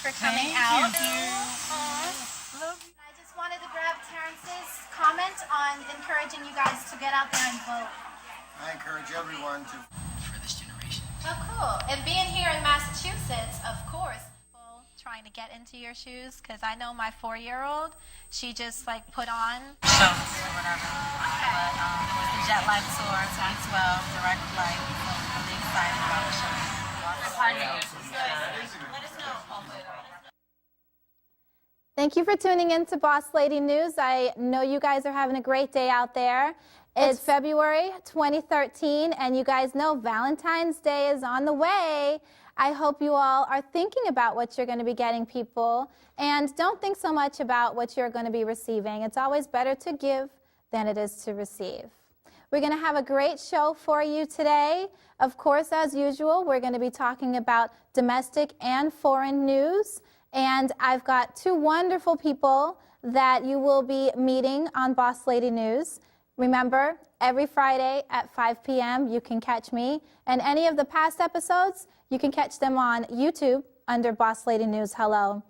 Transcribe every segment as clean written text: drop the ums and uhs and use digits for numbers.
for coming out. Thank you. Love you. I just wanted to grab Terrence's comment on encouraging you guys to get out there and vote. I encourage everyone to. For this generation. Oh, cool. And being here in Massachusetts, of course, trying to get into your shoes, because I know my 4-year-old, she just like put on shows or whatever. But it was the jet lag tour, 2012, direct flight. So I'm really excited about the show. Let us know. Thank you for tuning in to Boss Lady News. I know you guys are having a great day out there. It's February 2013, and you guys know Valentine's Day is on the way. I hope you all are thinking about what you're going to be getting people, and don't think so much about what you're going to be receiving. It's always better to give than it is to receive. We're going to have a great show for you today. Of course, as usual, we're going to be talking about domestic and foreign news, and I've got 2 wonderful people that you will be meeting on Boss Lady News. Remember, every Friday at 5 p.m. you can catch me, and any of the past episodes, you can catch them on YouTube under Boss Lady News Hello.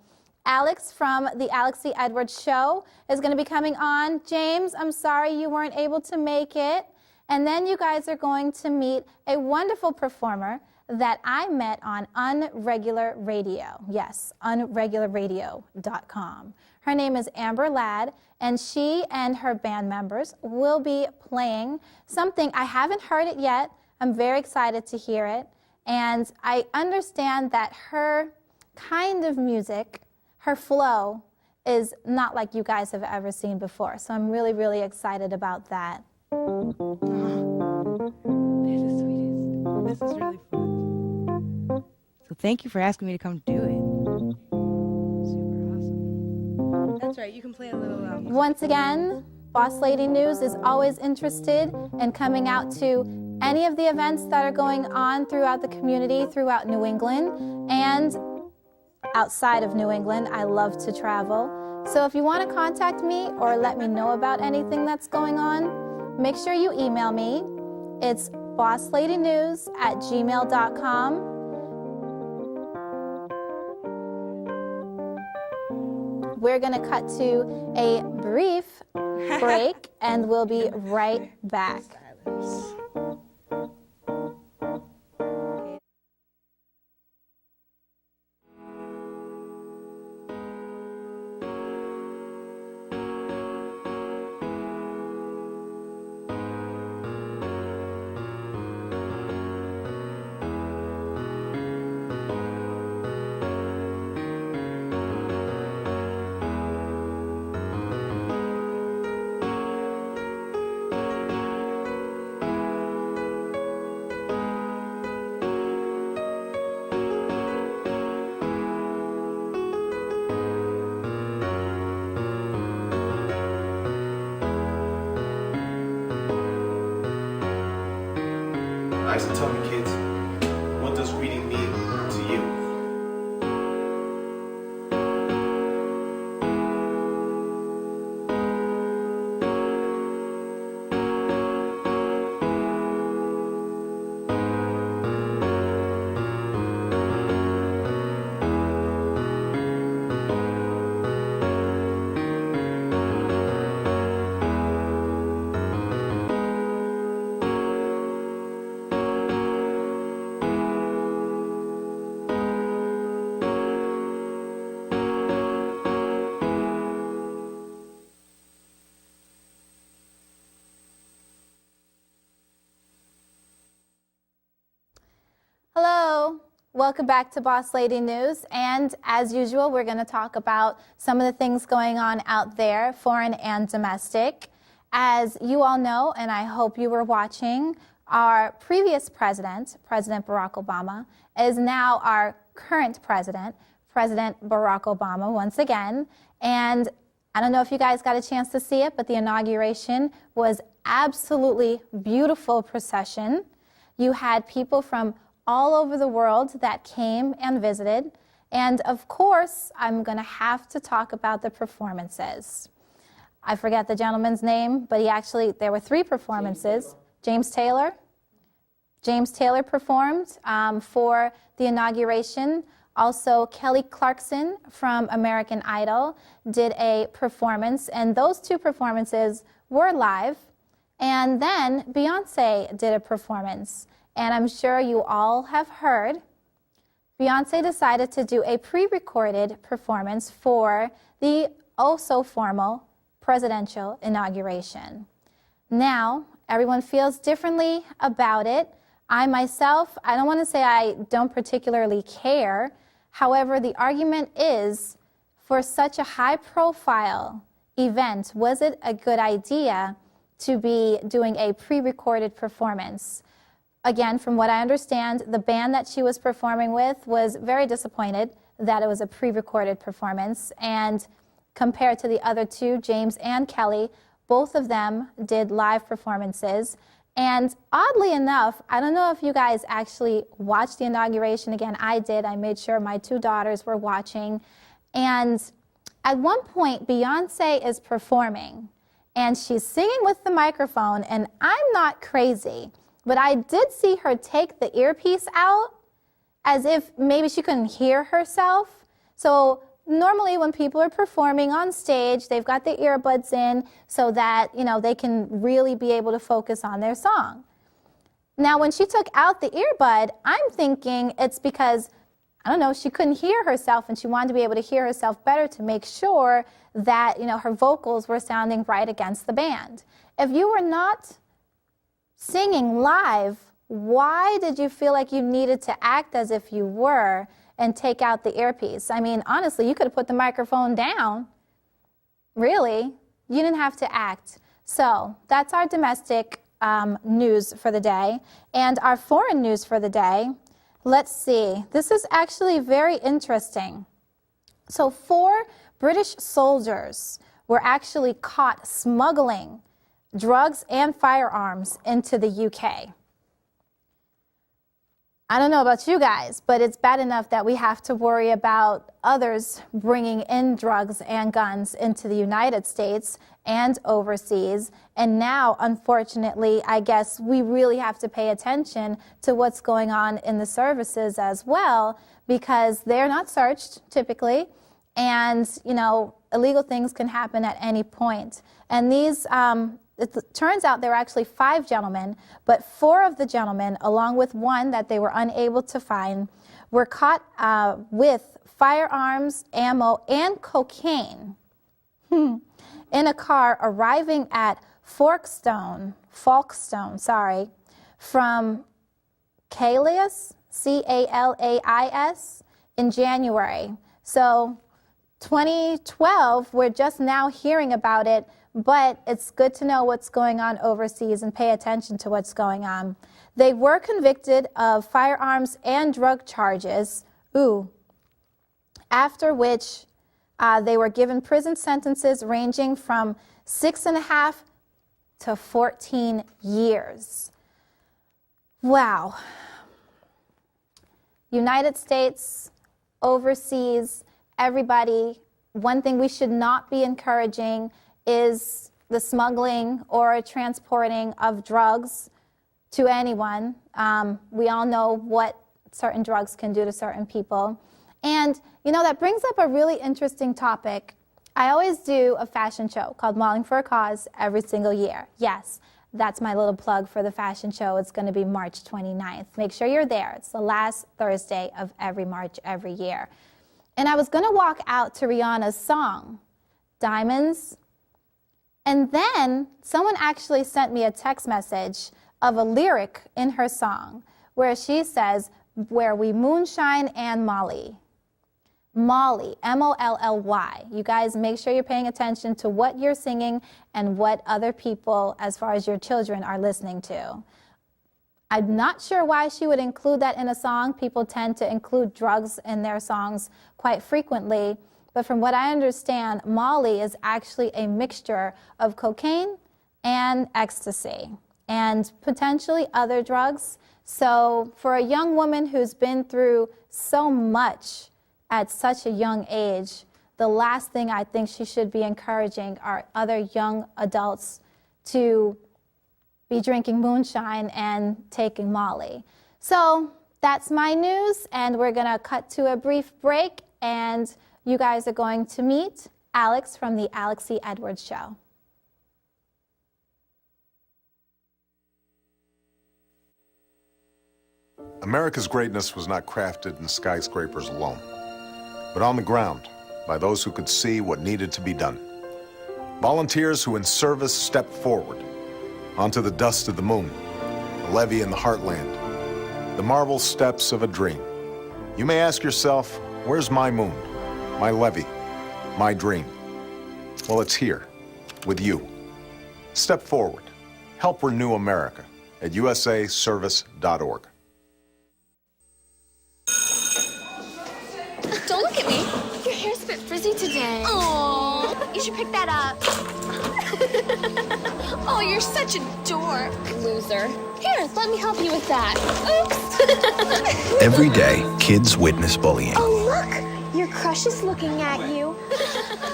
Alex from the Alex C. Edwards Show is going to be coming on. James, I'm sorry you weren't able to make it. And then you guys are going to meet a wonderful performer that I met on Unregular Radio. Yes, unregularradio.com. Her name is AmberLadd, and she and her band members will be playing something. I haven't heard it yet. I'm very excited to hear it. And I understand that her kind of music, her flow, is not like you guys have ever seen before. So I'm really, really excited about that. They're the sweetest. This is really fun. So thank you for asking me to come do it. Super awesome. That's right, you can play a little Once again, Boss Lady News is always interested in coming out to any of the events that are going on throughout the community, throughout New England, and outside of New England. I love to travel. So if you want to contact me or let me know about anything that's going on, make sure you email me. It's bossladynews@gmail.com. We're going to cut to a brief break, and we'll be right back. Alright, so tell me, kids, what does reading mean to you? Hello, welcome back to Boss Lady News, and as usual, we're going to talk about some of the things going on out there, foreign and domestic. As you all know, and I hope you were watching, our previous president, President Barack Obama, is now our current president, President Barack Obama, once again. And I don't know if you guys got a chance to see it, but the inauguration was absolutely beautiful procession. You had people from all over the world that came and visited. And of course, I'm going to have to talk about the performances. I forget the gentleman's name, but there were 3 performances. James Taylor. James Taylor performed for the inauguration. Also, Kelly Clarkson from American Idol did a performance, and those two performances were live. And then Beyonce did a performance, and I'm sure you all have heard Beyonce decided to do a pre-recorded performance for the oh-so-formal presidential inauguration. Now, everyone feels differently about it. I myself, I don't want to say I don't particularly care. However, the argument is, for such a high-profile event, was it a good idea to be doing a pre-recorded performance? Again, from what I understand, the band that she was performing with was very disappointed that it was a pre-recorded performance. And compared to the other two, James and Kelly, both of them did live performances. And oddly enough, I don't know if you guys actually watched the inauguration. Again, I did. I made sure my two daughters were watching. And at one point, Beyonce is performing, and she's singing with the microphone, and I'm not crazy, but I did see her take the earpiece out as if maybe she couldn't hear herself. So normally when people are performing on stage, they've got the earbuds in so that, they can really be able to focus on their song. Now, when she took out the earbud, I'm thinking it's because, I don't know, she couldn't hear herself and she wanted to be able to hear herself better to make sure that, her vocals were sounding right against the band. If you were not singing live, why did you feel like you needed to act as if you were and take out the earpiece? I mean, honestly, you could have put the microphone down. Really, you didn't have to act. So that's our domestic news for the day. And our foreign news for the day, let's see. This is actually very interesting. So 4 British soldiers were actually caught smuggling drugs and firearms into the UK. I don't know about you guys, but it's bad enough that we have to worry about others bringing in drugs and guns into the United States and overseas. And now, unfortunately, I guess we really have to pay attention to what's going on in the services as well, because they're not searched typically. And, illegal things can happen at any point. And these, it turns out there were actually 5 gentlemen, but 4 of the gentlemen, along with one that they were unable to find, were caught with firearms, ammo, and cocaine in a car arriving at Folkestone, from Calais, C-A-L-A-I-S, in January. So 2012, we're just now hearing about it, but it's good to know what's going on overseas and pay attention to what's going on. They were convicted of firearms and drug charges, after which they were given prison sentences ranging from 6.5 to 14 years. Wow. United States, overseas, everybody, one thing we should not be encouraging is the smuggling or transporting of drugs to anyone. We all know what certain drugs can do to certain people. And, that brings up a really interesting topic. I always do a fashion show called Modeling for a Cause every single year. Yes, that's my little plug for the fashion show. It's going to be March 29th. Make sure you're there. It's the last Thursday of every March every year. And I was going to walk out to Rihanna's song, Diamonds. And then someone actually sent me a text message of a lyric in her song where she says, where we moonshine and Molly. Molly, M-O-L-L-Y. You guys make sure you're paying attention to what you're singing and what other people, as far as your children, are listening to. I'm not sure why she would include that in a song. People tend to include drugs in their songs quite frequently. But from what I understand, Molly is actually a mixture of cocaine and ecstasy and potentially other drugs. So for a young woman who's been through so much at such a young age, the last thing I think she should be encouraging are other young adults to be drinking moonshine and taking Molly. So That's my news, and we're going to cut to a brief break, and you guys are going to meet Alex from the Alex E. Edwards Show. America's greatness was not crafted in skyscrapers alone, but on the ground by those who could see what needed to be done. Volunteers who in service stepped forward onto the dust of the moon, a levee in the heartland, the marble steps of a dream. You may ask yourself, where's my moon, my levee, my dream? Well, it's here, with you. Step forward. Help renew America at usaservice.org. Don't look at me. Your hair's a bit frizzy today. Oh, you should pick that up. Oh, you're such a dork. Loser. Here, let me help you with that. Oops. Every day, kids witness bullying. Oh, look. Your crush is looking at you.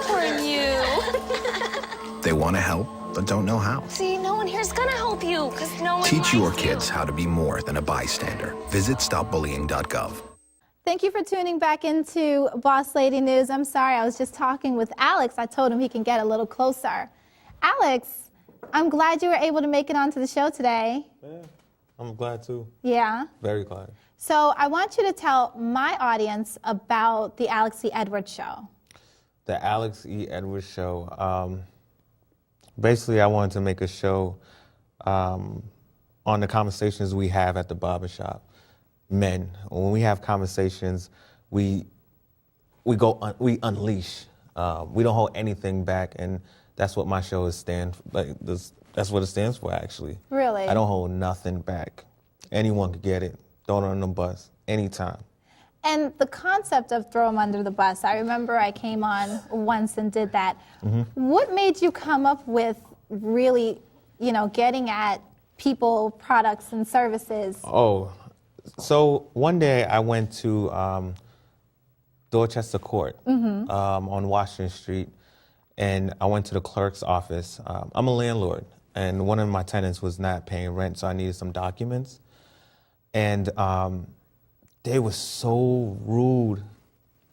Or you. They want to help, but don't know how. See, no one here's gonna help you, because no one Teach your likes kids you. how to be more than a bystander. Visit stopbullying.gov. Thank you for tuning back into Boss Lady News. I'm sorry, I was just talking with Alex. I told him he can get a little closer. Alex, I'm glad you were able to make it onto the show today. Yeah, I'm glad too. Yeah? Very glad. So I want you to tell my audience about the Alex E. Edwards Show. The Alex E. Edwards Show. Basically, I wanted to make a show on the conversations we have at the barbershop. Men, when we have conversations, we unleash. We don't hold anything back, and that's what my show is that's what it stands for, actually. Really? I don't hold nothing back. Anyone could get it. Throw it on the bus anytime. And the concept of throw them under the bus, I remember I came on once and did that. Mm-hmm. What made you come up with really, getting at people, products, and services? Oh, so one day I went to Dorchester Court on Washington Street, and I went to the clerk's office. I'm a landlord, and one of my tenants was not paying rent, so I needed some documents. And they were so rude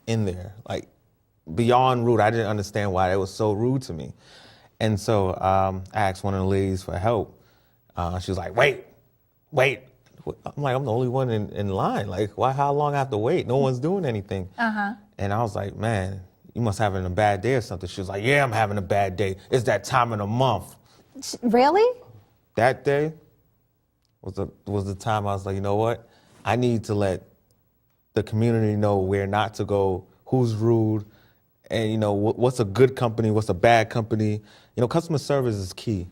in there, like beyond rude. I didn't understand why they were so rude to me. And so I asked one of the ladies for help. She was like, wait. I'm like, I'm the only one in line. Like, why? How long I have to wait? No one's doing anything. And I was like, man, you must having a bad day or something. She was like, yeah, I'm having a bad day. It's that time of the month. Really? That day was the time I was like, you know what? I need to let the community know where not to go, who's rude, and what's a good company, what's a bad company. Customer service is key.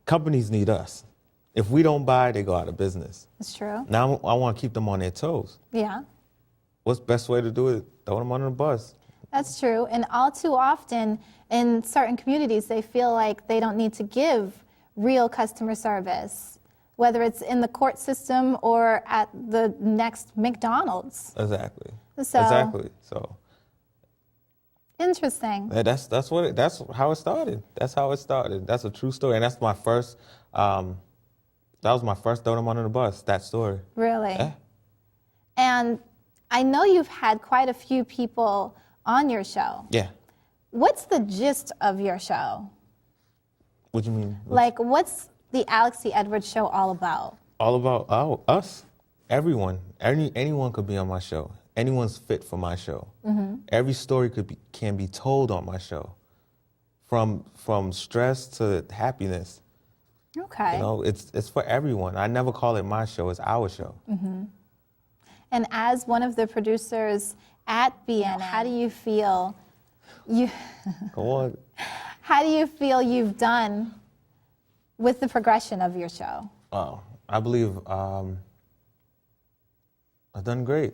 Companies need us. If we don't buy, they go out of business. That's true. Now I want to keep them on their toes. Yeah. What's the best way to do it? Throw them under the bus. That's true. And all too often in certain communities, they feel like they don't need to give real customer service, whether it's in the court system or at the next McDonald's. Exactly. So So interesting. that's how it started. That's how it started. That's a true story, and that's my first. That was my first throw them under the bus. That story. Really? Yeah. And I know you've had quite a few people on your show. Yeah. What's the gist of your show? What do you mean? Like, what's the Alex E. Edwards Show all about? All about us. Everyone. Anyone could be on my show. Anyone's fit for my show. Every story can be told on my show. From stress to happiness. Okay. It's for everyone. I never call it my show. It's our show. And as one of the producers at BNN, how do you feel Go on. how do you feel you've done with the progression of your show? Oh, I believe I've done great.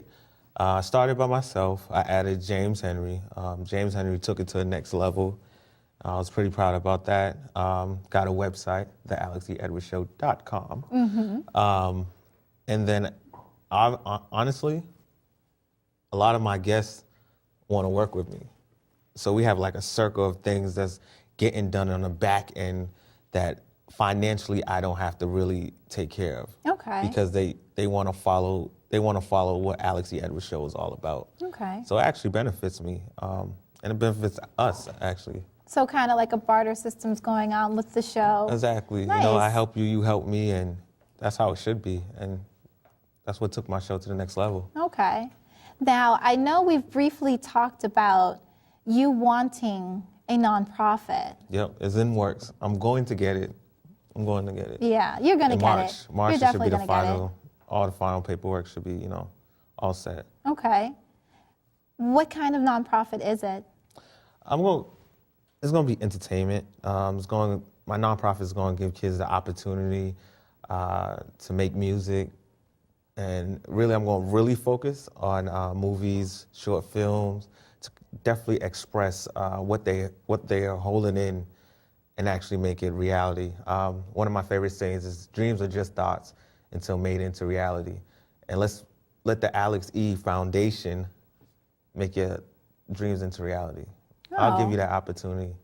I started by myself. I added James Henry. James Henry took it to the next level. I was pretty proud about that. Got a website, thealexeedwardsshow.com. And then, honestly, a lot of my guests want to work with me. So we have like a circle of things that's getting done on the back end that financially I don't have to really take care of. Okay. Because they want to follow they want to follow what Alex E. Edwards show is all about. Okay. So it actually benefits me, and it benefits us, actually. So kind of like a barter system's going on with the show. Exactly. Nice. You know, I help you, you help me, and that's how it should be. And that's what took my show to the next level. Okay. Now, I know we've briefly talked about you wanting a nonprofit. Yep, it's in works. I'm going to get it. I'm going to get it. Yeah, you're going to In get March. it. March You're it should definitely be the going to get it. final. All the final paperwork should be, you know, all set. Okay. What kind of nonprofit is it? It's going to be entertainment. My nonprofit is going to give kids the opportunity to make music, and really, I'm going to really focus on movies, short films, to definitely express what they are holding in, and actually make it reality. One of my favorite sayings is, "Dreams are just thoughts until made into reality," and let's let the Alex E. Foundation make your dreams into reality. I'll give you that opportunity.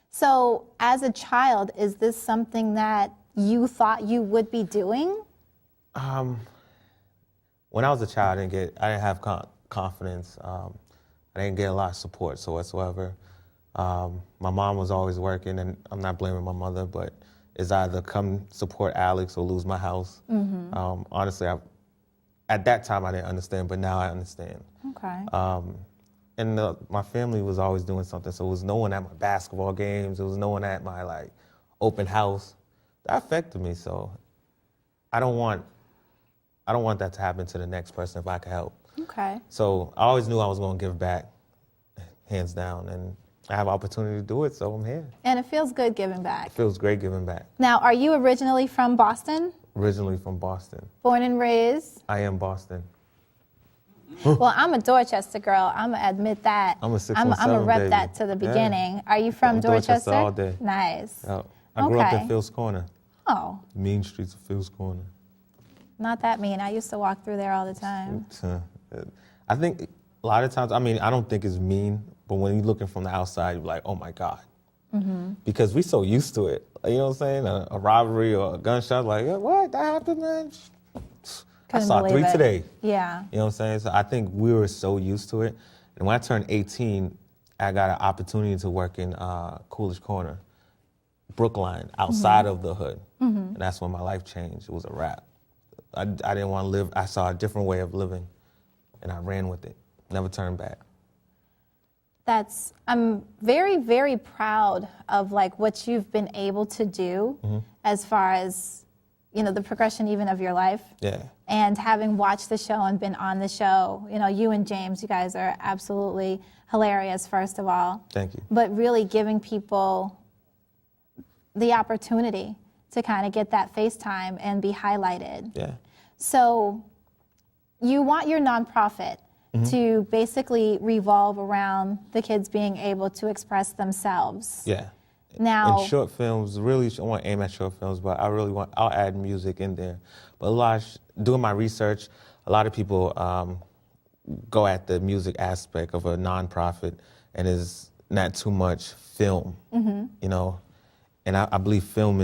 So, as a child, is this something that you thought you would be doing? When I was a child, I didn't have confidence. I didn't get a lot of support whatsoever. My mom was always working, and I'm not blaming my mother, but it's either come support Alex or lose my house. Honestly, at that time I didn't understand, but now I understand. Okay. And my family was always doing something, so it was no one at my basketball games. It was no one at my open house. That affected me, so I don't want that to happen to the next person if I can help. Okay. So I always knew I was going to give back, hands down, and I have opportunity to do it, so I'm here. And it feels good giving back. It feels great giving back. Now, are you originally from Boston? Originally from Boston. Born and raised? I am Boston. Well, I'm a Dorchester girl. I'm going to admit that. I'm a 617, I'm going to rep baby. that to the beginning. Yeah. Are you from I'm Dorchester? all day. Nice. Yep. I grew up Okay. in Phil's Corner. Oh, Mean streets of Phil's Corner. not that mean. I used to walk through there all the time. I think a lot of times, I don't think it's mean, but when you're looking from the outside, you're like, oh my God. Because we're so used to it. You know what I'm saying? A robbery or a gunshot, like, what? That happened, man? I Couldn't saw believe 3 it. today. Yeah. You know what I'm saying? So I think we were so used to it. And when I turned 18, I got an opportunity to work in Coolidge Corner, Brookline, outside of the hood. And that's when my life changed. It was a wrap. I didn't want to live. I saw a different way of living, and I ran with it. Never turned back. I'm very, very proud of what you've been able to do as far as, the progression even of your life. Yeah. And having watched the show and been on the show, you and James, you guys are absolutely hilarious, first of all. Thank you. But really giving people the opportunity to kind of get that FaceTime and be highlighted. Yeah. So you want your nonprofit to basically revolve around the kids being able to express themselves. Yeah. Now, in short films, really, I want to aim at short films, but I'll add music in there. But doing my research, a lot of people go at the music aspect of a nonprofit, and is not too much film, And I believe film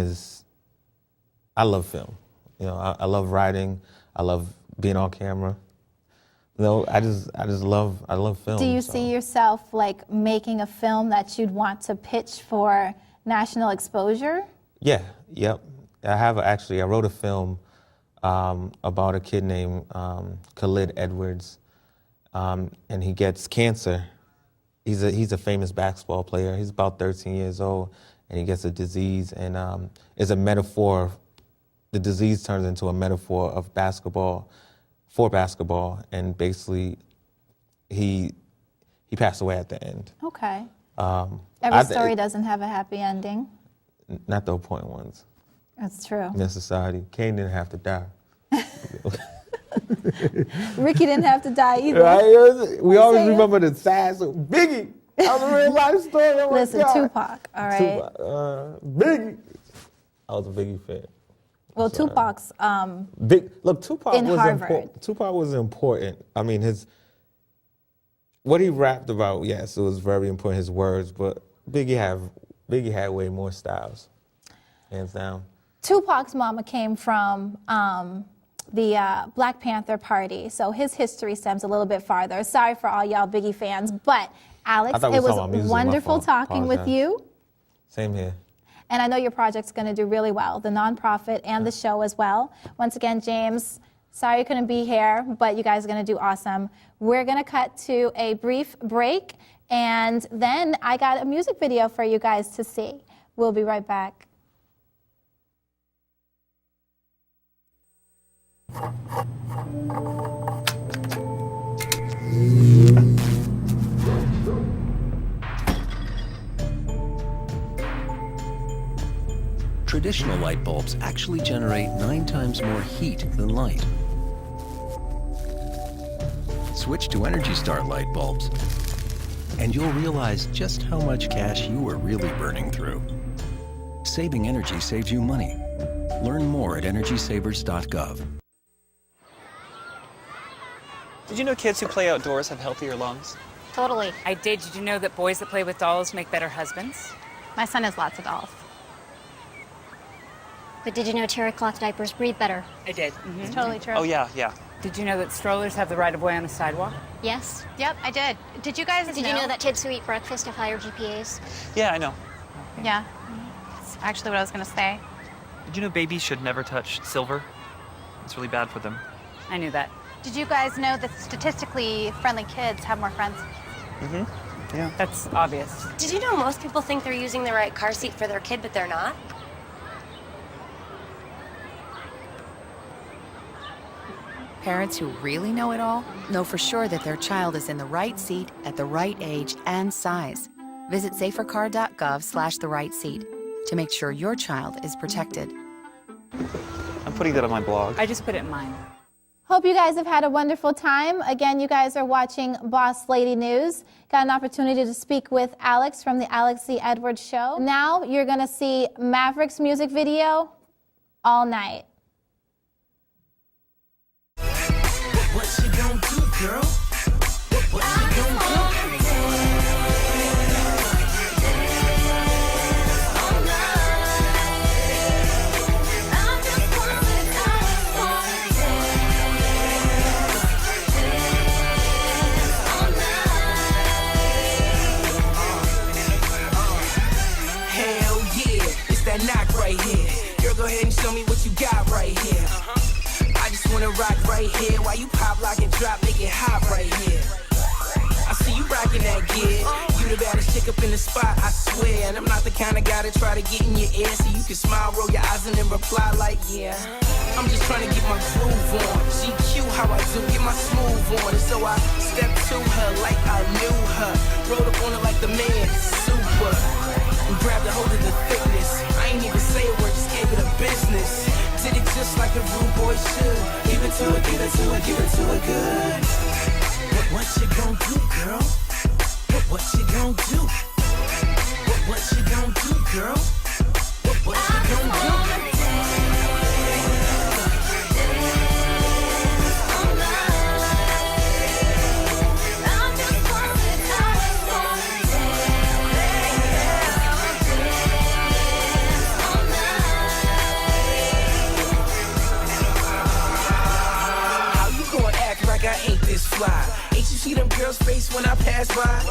I love film. I love writing. I love being on camera. I love film. do you see yourself making a film that you'd want to pitch for national exposure? Yeah, yep. I wrote a film about a kid named Khalid Edwards, and he gets cancer. He's a famous basketball player. He's about 13 years old, and he gets a disease, and it's a metaphor. The disease turns into a metaphor of basketball, and basically he passed away at the end. Okay. Every story doesn't have a happy ending. Not the important ones. That's true. In society, Kane didn't have to die. Ricky didn't have to die either. Right? We always saying. remember the sad. So Biggie, that was a real life story. Oh my Listen, God. Tupac, all right? Tupac, Biggie. I was a Biggie fan. Well, Tupac's Tupac in was Harvard. important. Tupac was important. I mean, what he rapped about, yes, it was very important, his words, but Biggie had way more styles, hands down. Tupac's mama came from the Black Panther Party. So his history stems a little bit farther. Sorry for all y'all Biggie fans, but Alex, it was wonderful talking with you. Same here. And I know your project's going to do really well, the nonprofit and the show as well. Once again, James, sorry you couldn't be here, but you guys are going to do awesome. We're going to cut to a brief break, and then I got a music video for you guys to see. We'll be right back. Traditional light bulbs actually generate 9 times more heat than light. Switch to Energy Star light bulbs, and you'll realize just how much cash you are really burning through. Saving energy saves you money. Learn more at EnergySavers.gov. Did you know kids who play outdoors have healthier lungs? Totally. I did. Did you know that boys that play with dolls make better husbands? My son has lots of dolls. But did you know terry cloth diapers breathe better? I did. It's totally true. Oh, yeah. Did you know that strollers have the right of way on the sidewalk? Yes. Yep, I did. Did you guys Did you know that kids who eat breakfast have higher GPAs? Yeah, I know. Yeah. That's actually what I was going to say. Did you know babies should never touch silver? It's really bad for them. I knew that. Did you guys know that statistically friendly kids have more friends? Mm-hmm. Yeah. That's obvious. Did you know most people think they're using the right car seat for their kid, but they're not? Parents who really know it all know for sure that their child is in the right seat at the right age and size. Visit safercar.gov/the-right-seat to make sure your child is protected. I'm putting that on my blog. I just put it in mine. Hope you guys have had a wonderful time. Again, you guys are watching Boss Lady News. Got an opportunity to speak with Alex from the Alex C. Edwards Show. Now you're going to see Maverick's music video all night. What you gonna do, girl? What you gonna do? Hell yeah, it's that knock right here. Girl, go ahead and show me what you got right here. I just wanna rock right here while you pop, lock, and drop, make it hot right here. I see you rocking that gear. You the baddest chick up in the spot, I swear. And I'm not the kind of guy to try to get in your ear, so you can smile, roll your eyes, and then reply like, yeah. I'm just trying to get my groove on. She cute how I do, get my smooth on. And so I stepped to her like I knew her. Rolled up on her like the man, super. And grabbed a hold of the thickness. I ain't even say a word, just gave it a business. Did it just like a rude boy should. Give it to her, give it to her, give it to her good. What you gon' do, girl? What you gon' do? What you gon' do, girl? What you gon' do? Fly. Ain't you see them girls' face when I pass by?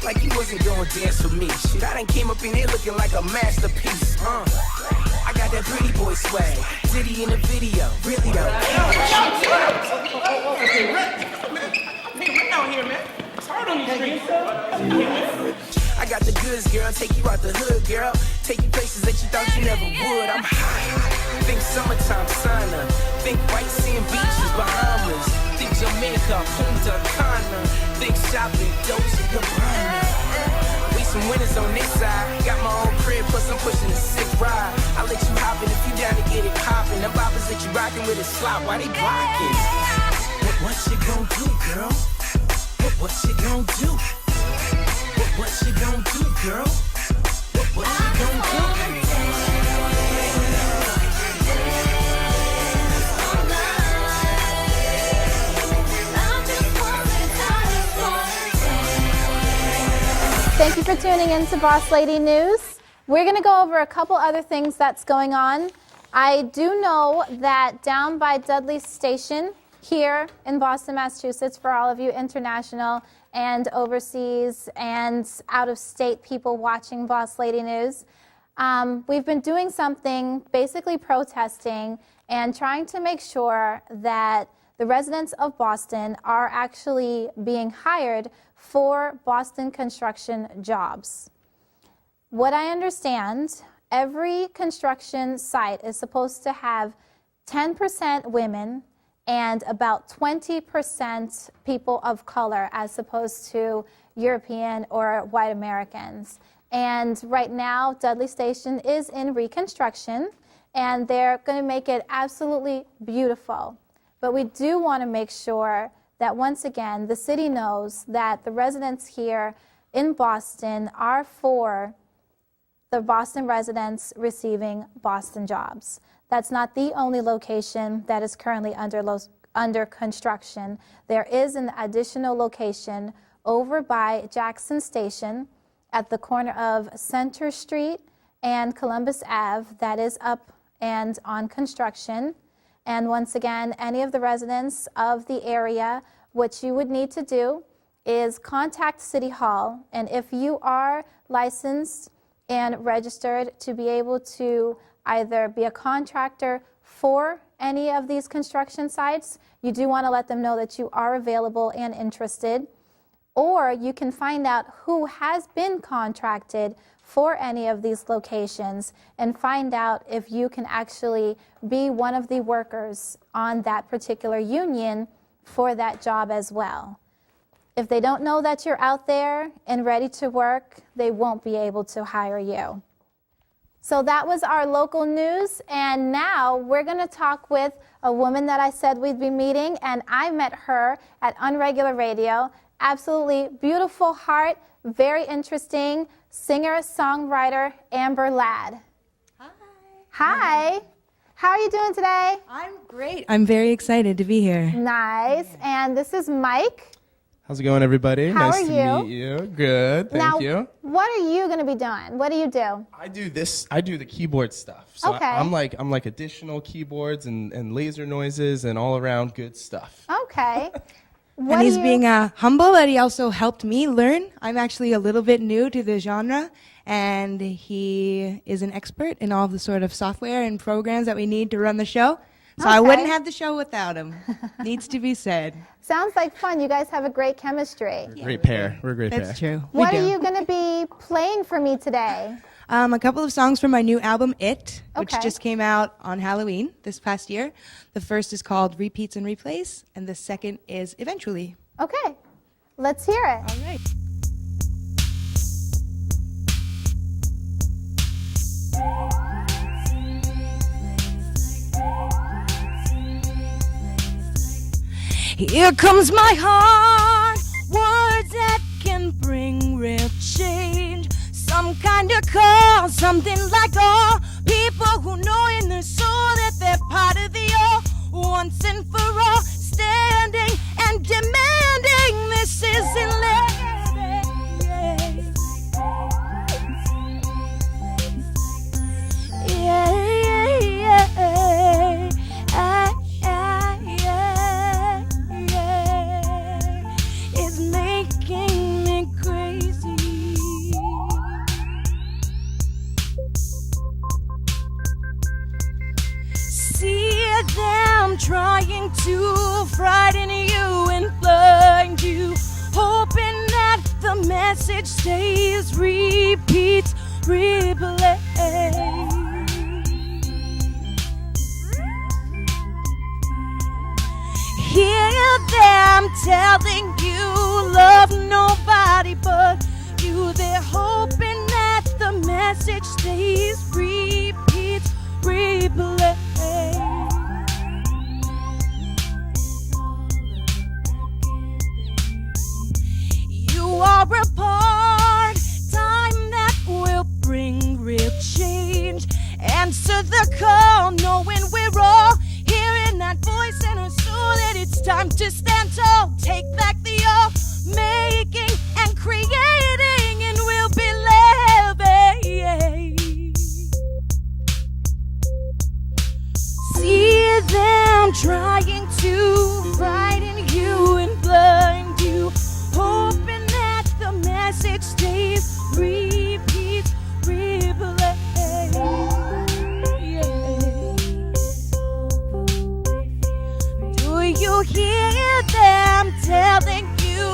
Like you wasn't gonna dance with me. Shit, I done came up in here looking like a masterpiece. I got that pretty boy swag. Diddy in the video, really though. Okay, Rick out here, man. It's hard on these streets. I got the goods, girl. Take you out the hood, girl. Take you places that you thought you never would. I'm high. Think summertime sauna. Think white sand beaches, Bahamas. Think Jamaica, Punta Cana. Think shopping, Dolce & Gabbana. We some winners on this side. Got my own crib, plus I'm pushing a sick ride. I'll let you hop in if you down to get it poppin'. The boppers that you rockin' with is slop, why they blockin'? What you gon' do, girl? What you gon' do? What you gon' do, girl? What you gon' do? Thank you for tuning in to Boss Lady News. We're going to go over a couple other things that's going on I do know that down by Dudley Station here in Boston, Massachusetts, for all of you international and overseas and out-of-state people watching Boss Lady News, we've been doing something, basically protesting and trying to make sure that the residents of Boston are actually being hired for Boston construction jobs. What I understand, every construction site is supposed to have 10% women and about 20% people of color as opposed to European or white Americans. And right now, Dudley Station is in reconstruction, and they're going to make it absolutely beautiful. But we do want to make sure that, once again, the city knows that the residents here in Boston are for the Boston residents receiving Boston jobs. That's not the only location that is currently under construction. There is an additional location over by Jackson Station at the corner of Center Street and Columbus Ave that is up and on construction. And once again, any of the residents of the area, what you would need to do is contact City Hall. And if you are licensed and registered to be able to either be a contractor for any of these construction sites, you do want to let them know that you are available and interested. Or you can find out who has been contracted for any of these locations and find out if you can actually be one of the workers on that particular union for that job as well. If they don't know that you're out there and ready to work, they won't be able to hire you. So that was our local news, and now we're going to talk with a woman that I said we'd be meeting, and I met her at Unregular Radio. Absolutely beautiful heart, very interesting singer, songwriter, AmberLadd. Hi. Hi. How are you doing today? I'm great. I'm very excited to be here. Nice. And this is Mike. How's it going, everybody? How nice are to you? meet you. Good, thank you. What are you going to be doing? What do you do? I do the keyboard stuff. So Okay. I'm like additional keyboards and laser noises and all around good stuff. Okay. And he's being humble that he also helped me learn. I'm actually a little bit new to the genre, and he is an expert in all the sort of software and programs that we need to run the show. So I wouldn't have the show without him. Needs to be said. Sounds like fun. You guys have a great chemistry. Great pair. We're a great pair. That's true. What are you going to be playing for me today? A couple of songs from my new album, It, which Okay. just came out on Halloween this past year. The first is called Repeats and Replays, and the second is Eventually. Okay. Let's hear it. All right. Here comes my heart, words that can bring real change. Some kind of call, something like all people who know in their soul that they're part of the all, once and for all, standing and demanding this isn't It's making me crazy. See them trying to frighten you and blind you, hoping that the message stays, repeats, replay. Hear them telling you love nobody but you. They're hoping that the message stays, repeats, replay. You are a part, time that will bring real change. Answer the call, knowing we're all hearing that voice in our soul, that it's time to stand tall, take back the all, making and creating, and we'll be living. them trying to frighten you and blind you, hoping that the message stays, repeats, replay. Do you hear them telling you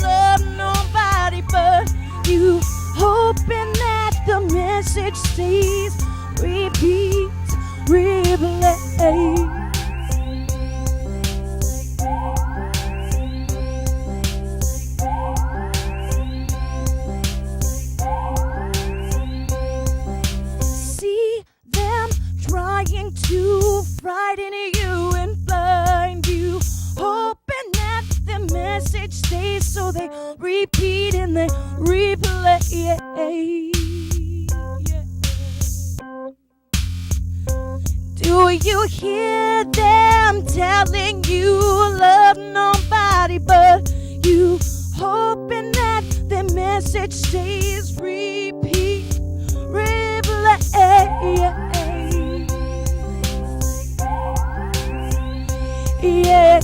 love nobody but you, hoping that the message stays, repeats, replay. See them trying to frighten you and blind you, hoping that the message stays, so they repeat and they replay. Do you hear them telling you love nobody but you, hoping that the message stays, repeat, replay. Yeah,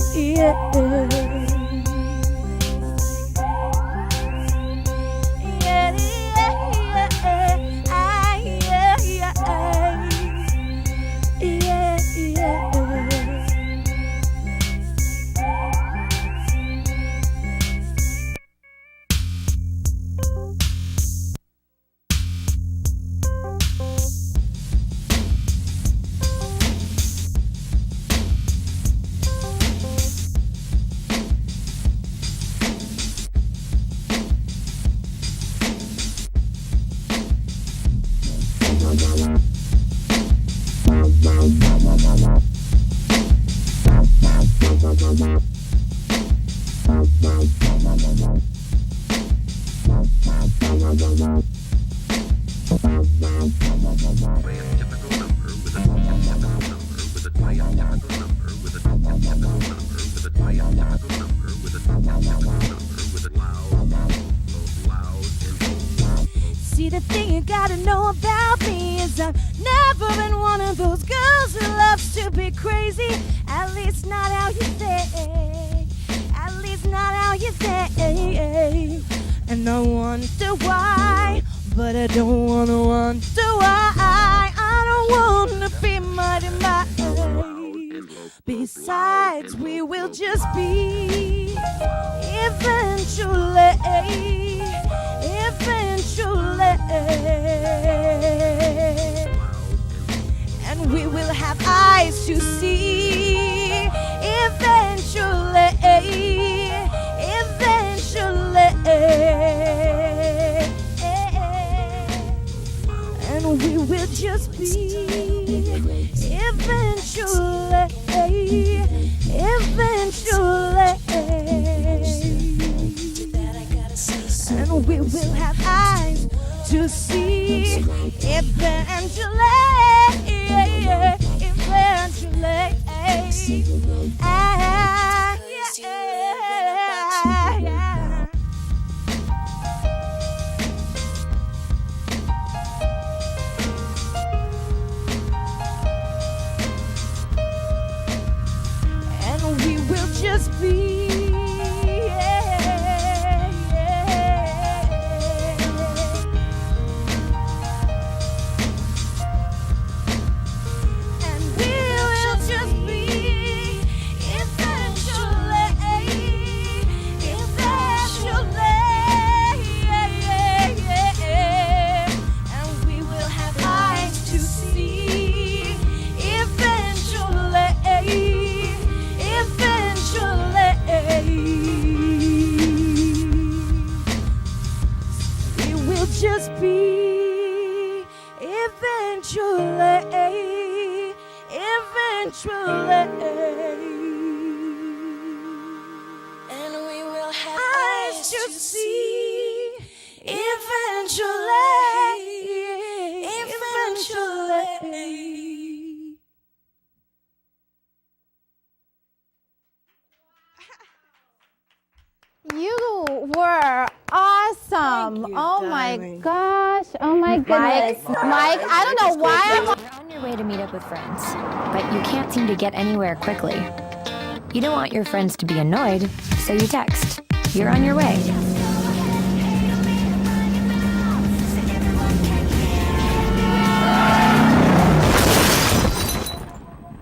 See, the thing you gotta know about me is I've never been one of those girls who loves to be crazy. At least not how you think. At least not how you think. And I wonder why, but I don't wanna wonder why. I don't wanna be mighty mighty. Besides, we will just be eventually. And we will have eyes to see eventually. And we will just be eventually. And we will have eyes to see eventually. And we will just be. Just be eventually. And we will have eyes to see eventually. You were awesome. You, oh darling. my gosh. Oh my goodness. Mike, I don't know why I'm way to meet up with friends, but you can't seem to get anywhere quickly. You don't want your friends to be annoyed, so you text. You're on your way.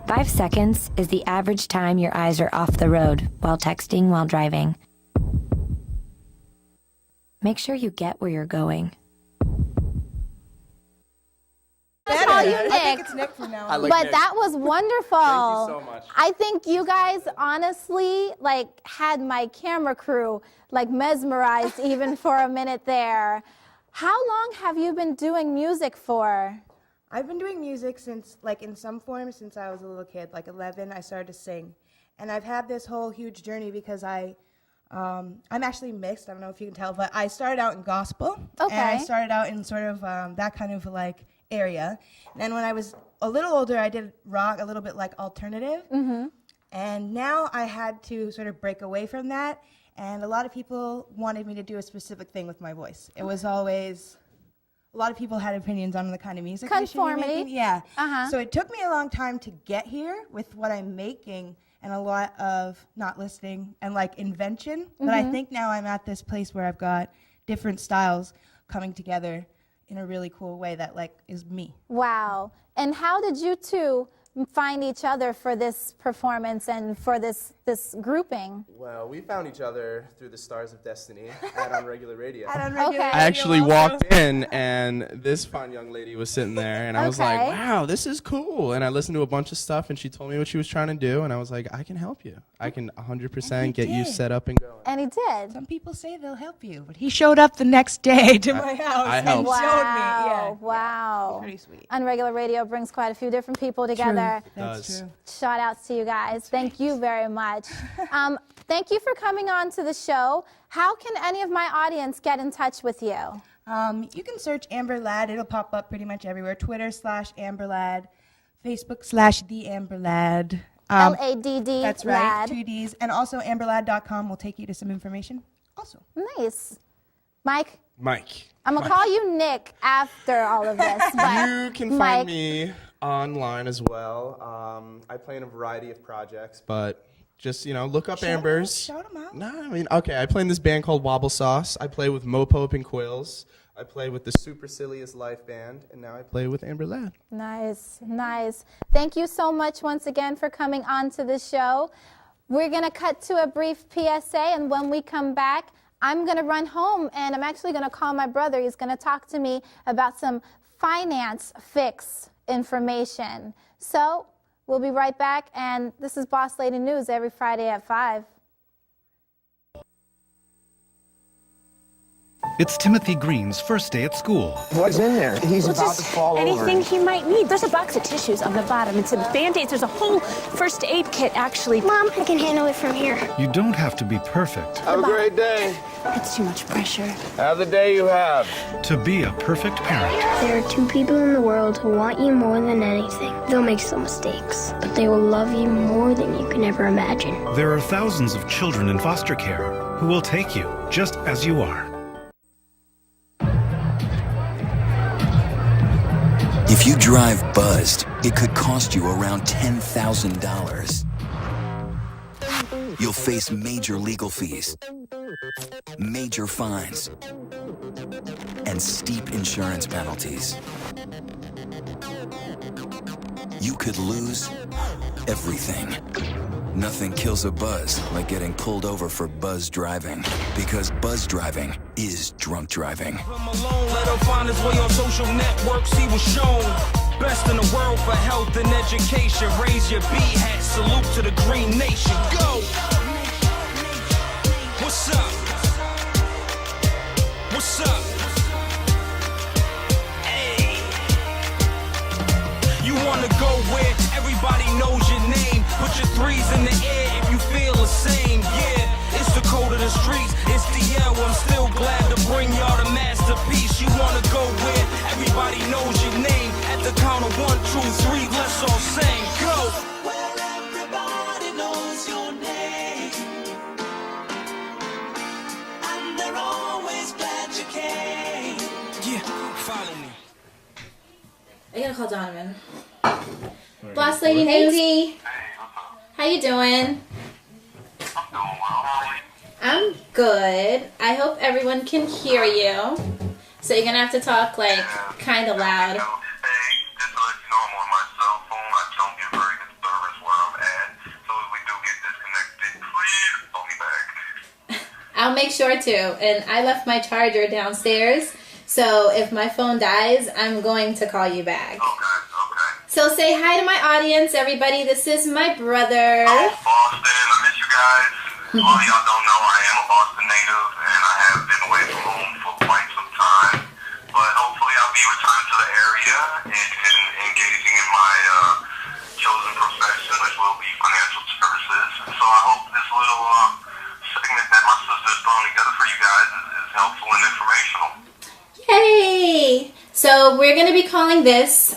Five seconds is the average time your eyes are off the road while texting while driving. Make sure you get where you're going. I'll call you Nick. I think it's Nick from now on. But that was wonderful. Thank you so much. I think you guys honestly had my camera crew mesmerized even for a minute there. How long have you been doing music for? I've been doing music since, in some form, since I was a little kid. 11, I started to sing. And I've had this whole huge journey because I'm actually mixed. I don't know if you can tell, but I started out in gospel. Okay. And I started out in sort of that kind of area. And then when I was a little older, I did rock, a little bit alternative. Mm-hmm. And now I had to sort of break away from that. And a lot of people wanted me to do a specific thing with my voice. It was always... A lot of people had opinions on the kind of music I should be making. Yeah. Uh-huh. So it took me a long time to get here with what I'm making and a lot of not listening and invention. Mm-hmm. But I think now I'm at this place where I've got different styles coming together in a really cool way that is me. Wow. And how did you two find each other for this performance and for this grouping? Well, we found each other through the Stars of Destiny at Unregular Radio. Okay. I actually walked in, and this fine young lady was sitting there, and I was like, wow, this is cool. And I listened to a bunch of stuff, and she told me what she was trying to do, and I was like, I can help you. I can 100% get you set up and going. And he did. Some people say they'll help you, but he showed up the next day to my house and helped. showed me. Yeah. Wow. Pretty sweet. Unregular Radio brings quite a few different people together. That's true. Shout outs to you guys. Thank you very much. Thank you for coming on to the show. How can any of my audience get in touch with you? You can search AmberLadd. It'll pop up pretty much everywhere. Twitter /AmberLadd. Facebook /The AmberLadd. LADD. That's right. Lad. 2 Ds. And also AmberLadd.com will take you to some information also. Nice. Mike? Mike. I'm going to call you Nick after all of this. But You can find me online as well. I play in a variety of projects, but just, look up Amber's. Shout them out. No, okay, I play in this band called Wobble Sauce. I play with Mo Pope and Quills. I play with the Super Silliest Life Band, and now I play with AmberLadd. Nice, nice. Thank you so much once again for coming on to the show. We're going to cut to a brief PSA, and when we come back, I'm going to run home, and I'm actually going to call my brother. He's going to talk to me about some finance fix information. So we'll be right back, and this is Boss Lady News every Friday at 5. It's Timothy Green's first day at school. What's in there? He's about to fall over. Anything he might need. There's a box of tissues on the bottom and some Band-Aids. There's a whole first aid kit, actually. Mom, I can handle it from here. You don't have to be perfect Have a great day. It's too much pressure. Have the day you have. to be a perfect parent. There are two people in the world who want you more than anything. They'll make some mistakes, but they will love you more than you can ever imagine. There are thousands of children in foster care who will take you just as you are. If you drive buzzed, it could cost you around $10,000. You'll face major legal fees, major fines, and steep insurance penalties. You could lose everything. Nothing kills a buzz like getting pulled over for buzz driving, because buzz driving is drunk driving. Let him find his way on social networks, he was shown best in the world for health and education. Raise your B-hat, salute to the Green Nation. Go! What's up? What's up? Hey! You wanna go where everybody knows your name? Put your threes in the air if you feel the same. Yeah, it's the code of the streets. It's DL. I'm still glad to bring y'all the masterpiece. You wanna go where everybody knows your name? At the count of 1, 2, 3, let's all sing. Go. Where everybody knows your name, and they're always glad you came. Yeah, follow me. I gotta call Donovan. Boss Lady News. How you doing? I'm good. I hope everyone can hear you. So you're gonna have to talk like kind of loud. I'll make sure to. And I left my charger downstairs, so if my phone dies, I'm going to call you back. So say hi to my audience, everybody. This is my brother. Oh, Boston. I miss you guys. A lot of y'all don't know I am a Boston native, and I have been away from home for quite some time. But hopefully I'll be returning to the area and engaging in my chosen profession, which will be financial services. So I hope this little segment that my sister's throwing together for you guys is helpful and informational. Yay! So we're going to be calling this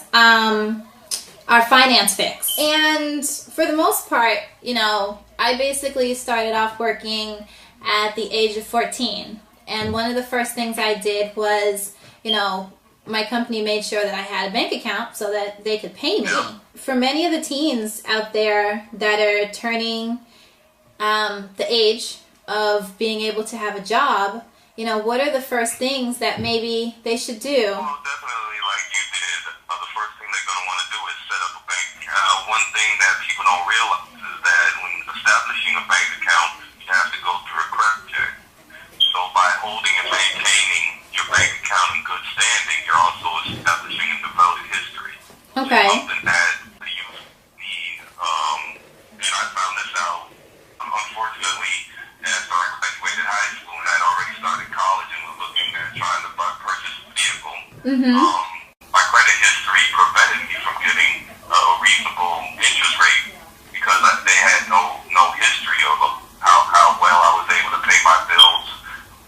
our finance fix. And for the most part, you know, I basically started off working at the age of 14. And one of the first things I did was, you know, my company made sure that I had a bank account so that they could pay me. For many of the teens out there that are turning the age of being able to have a job, you know, what are the first things that maybe they should do? Well, definitely, like you did, the first thing they're going to want to do is set up a bank account. One thing that people don't realize is that when establishing a bank account, you have to go through a credit check. So by holding and maintaining your bank account in good standing, you're also establishing and developing history. Okay. Something that the youth need, and I found this out, unfortunately, after I graduated high school and I'd already started college and was looking at trying to purchase a vehicle. My credit history prevented me from getting a reasonable interest rate because they had no history of how well I was able to pay my bills,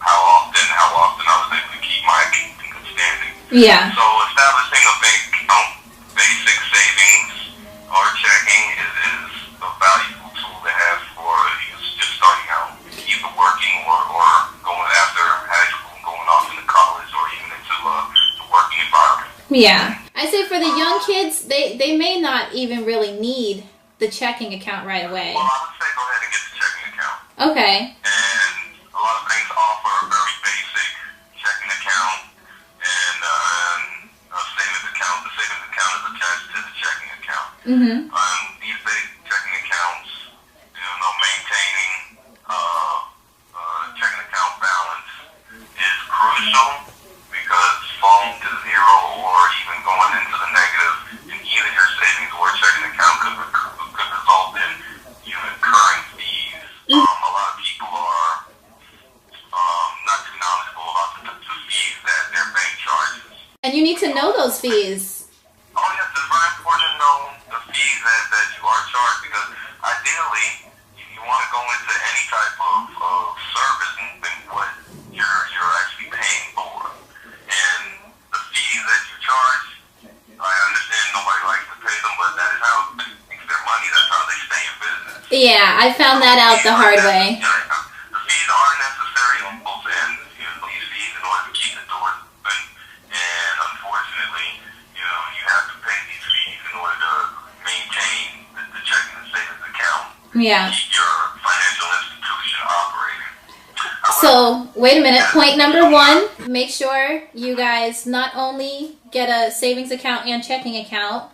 how often I was able to keep my account in good standing. Yeah. So establishing a bank account, basic savings or checking is a valuable tool to have for just starting out, either working or going after high school and going off into college or even into the working environment. Yeah. I say for the young kids, they may not even really need the checking account right away. Well, I would say go ahead and get the checking account. Okay. And a lot of banks offer a very basic checking account and a savings account. The savings account is attached to the checking account. These basic checking accounts, you know, maintaining checking account balance is crucial because falling to zero or even going into the negative in either your savings or checking account could result in you incurring fees. A lot of people are not too knowledgeable about the fees that their bank charges. And you need to know those fees. Oh yes, it's very important to know the fees that you are charged because ideally you want to go into any type of service and what you're actually paying for. And the fees that you charge, I understand nobody likes to pay them, but that is how they make their money. That's how they stay in business. Yeah, I found that out the hard way. The fees are necessary on both ends. You know, these fees in order to keep the doors open. And unfortunately, you know, you have to pay these fees in order to maintain the checking and savings account. Yeah. Keep your financial institution operating. So, wait a minute. Point number one, make sure you guys not only get a savings account and checking account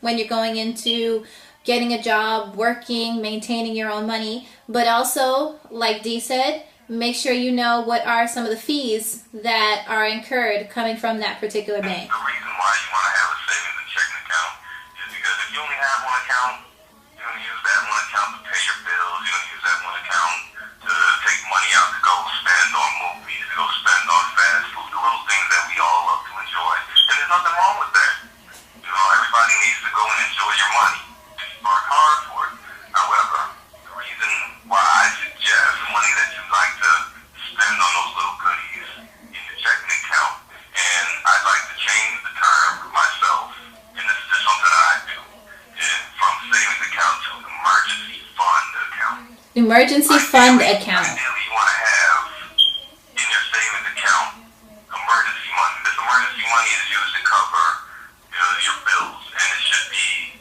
when you're going into getting a job, working, maintaining your own money, but also, like Dee said, make sure you know what are some of the fees that are incurred coming from that particular bank. The reason why you want to have a savings and checking account is because if you only have one account, you're going to use that one account to pay your bills, you're going to use that one account to take money out to go spend on movies, to go spend on fast food, the little things that we all love to enjoy. And there's nothing wrong with that. You know, everybody needs to go and enjoy your money. Work hard for it. However, the reason why I suggest money that you like to spend on those little goodies in your checking account, and I'd like to change the term myself, and this is just something that I do, from savings account to emergency fund account. Emergency fund account. Ideally, you want to have in your savings account emergency money. This emergency money is used to cover your bills, and it should be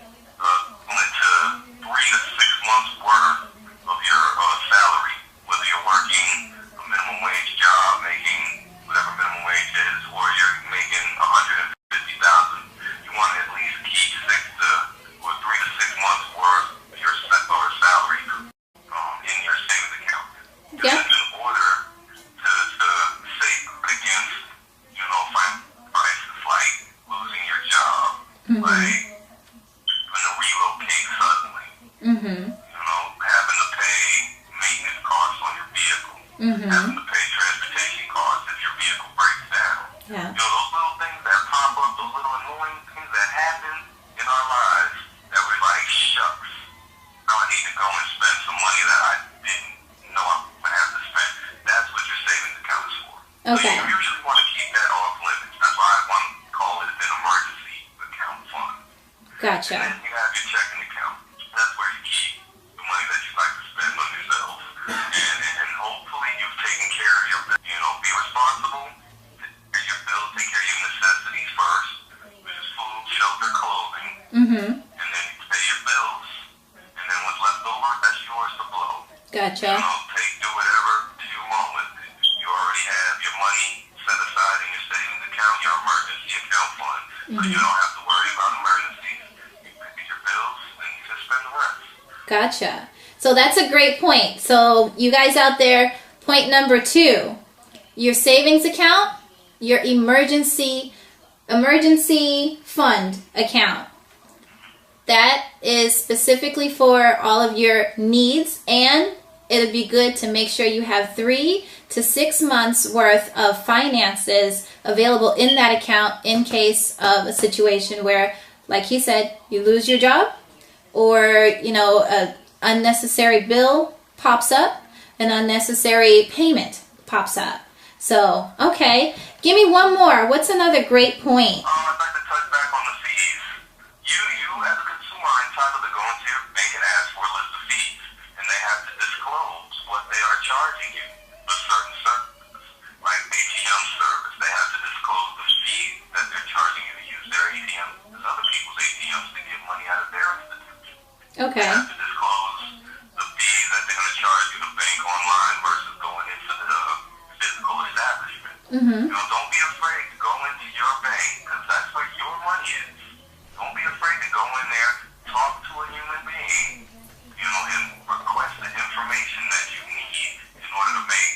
Mm-hmm. Having to pay maintenance costs on your vehicle, having to pay transportation costs if your vehicle breaks down. Yeah. Those little things that pop up, those little annoying things that happen in our lives that we're like, shucks, now I need to go and spend some money that I didn't know I would have to spend. That's what your savings account is for. Okay. So you usually want to keep that off limits. That's why I want to call it an emergency account fund. Gotcha. And then you have your checking account. That's where you keep the money that you like to spend on yourself. And hopefully you've taken care of your, be responsible. Take care of your bills, take care of your necessities first, which is food, shelter, clothing. Mm-hmm. And then you pay your bills. And then what's left over, that's yours to blow. Gotcha. Do whatever you want with it. You already have your money set aside in your savings account, your emergency account fund. So you don't have to worry about emergencies. You pay your bills and you just spend the rest. Gotcha. So that's a great point. So you guys out there, point number 2, your savings account, your emergency fund account. That is specifically for all of your needs, and it'd be good to make sure you have 3 to 6 months worth of finances available in that account in case of a situation where, like he said, you lose your job, or a unnecessary bill pops up, an unnecessary payment pops up. So, okay, give me one more. What's another great point? I'd like to touch back on the fees. You as a consumer are entitled to go into your bank and ask for a list of fees, and they have to disclose what they are charging you for certain services, like ATM service. They have to disclose the fees that they're charging you to use their ATM, because other people's ATMs to get money out of their institution. Okay. They have to disclose the fees that they're going to charge you to bank online versus going into the physical establishment. Mm-hmm. Don't be afraid to go into your bank, because that's where your money is. Don't be afraid to go in there, talk to a human being, and request the information that you need in order to make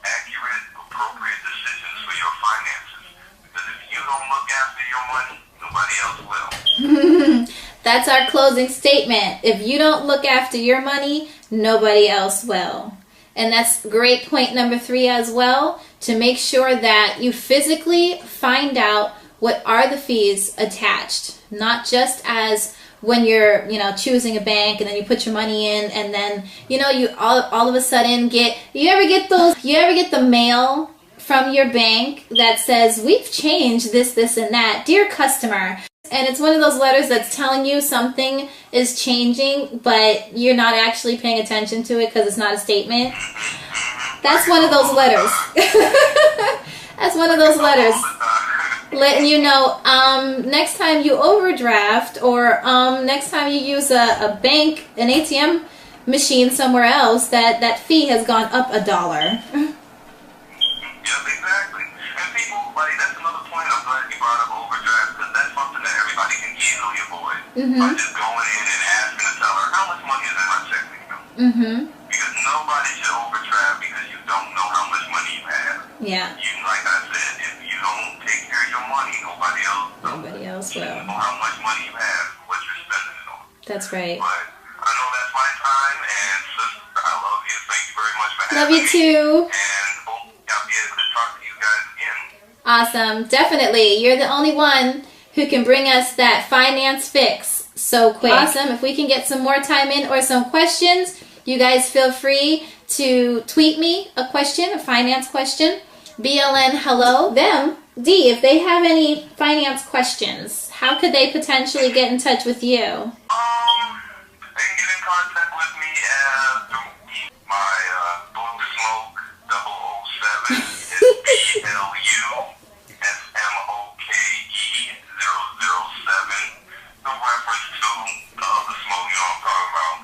accurate, appropriate decisions for your finances. Because if you don't look after your money, nobody else will. That's our closing statement. If you don't look after your money, nobody else will. And that's great point number 3 as well, to make sure that you physically find out what are the fees attached, not just as when you're, choosing a bank and then you put your money in and then, you all of a sudden you ever get the mail from your bank that says, we've changed this and that, dear customer. And it's one of those letters that's telling you something is changing, but you're not actually paying attention to it because it's not a statement. That's one of those letters. That's one of those letters letting you know next time you overdraft, or next time you use an ATM machine somewhere else, that fee has gone up $1. Yep, exactly. And people, that's another point. I'm glad you brought up overdraft, because that's something that everybody can easily avoid. Mm-hmm. By just going in and asking the teller, how much money is in my checking account? Mm-hmm. Because nobody should overdraft because you don't know how much money you have. Yeah. Like I said, if you don't take care of your money, nobody else will. You know how much money you have, what you're spending it on. That's right. But I know that's my time, and sister, I love you. Thank you very much for having me. Love you too. And hope I'll be able to talk to you guys again. Awesome. Definitely. You're the only one who can bring us that finance fix so quick. Awesome. If we can get some more time in or some questions, you guys feel free to tweet me a question, a finance question. BLN hello them. D, if they have any finance questions, how could they potentially get in touch with you? They can get in contact with me through my Blue Smoke 007. It's BLUSMOKE 007. No reference to the smoke I'm talking about.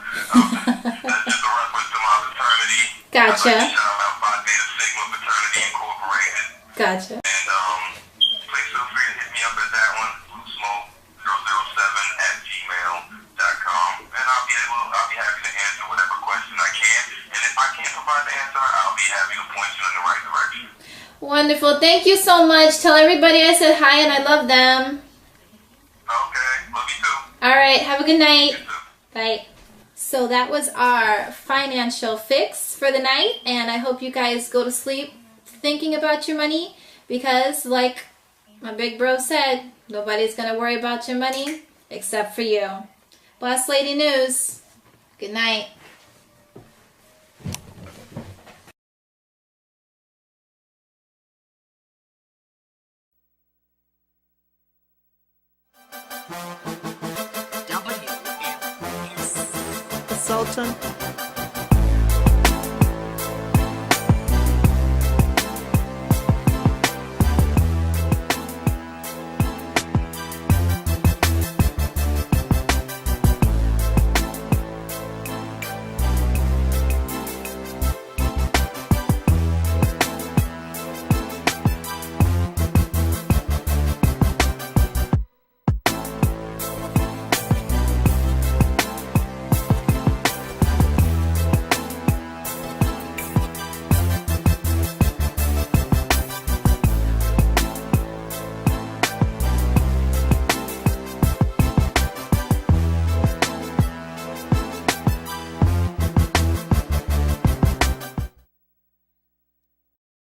That's just a reference to my fraternity. Gotcha. Shout out Phi Beta Sigma Fraternity Incorporated. Gotcha. And please feel free to hit me up at that one, bluesmoke007@gmail.com, and I'll be happy to answer whatever question I can. And if I can't provide the answer, I'll be happy to point you in the right direction. Wonderful. Thank you so much. Tell everybody I said hi and I love them. Okay. Love you too. All right. Have a good night. Bye. So that was our financial fix for the night, and I hope you guys go to sleep thinking about your money, because like my big bro said, nobody's going to worry about your money except for you. Boss Lady News. Good night. The Sultan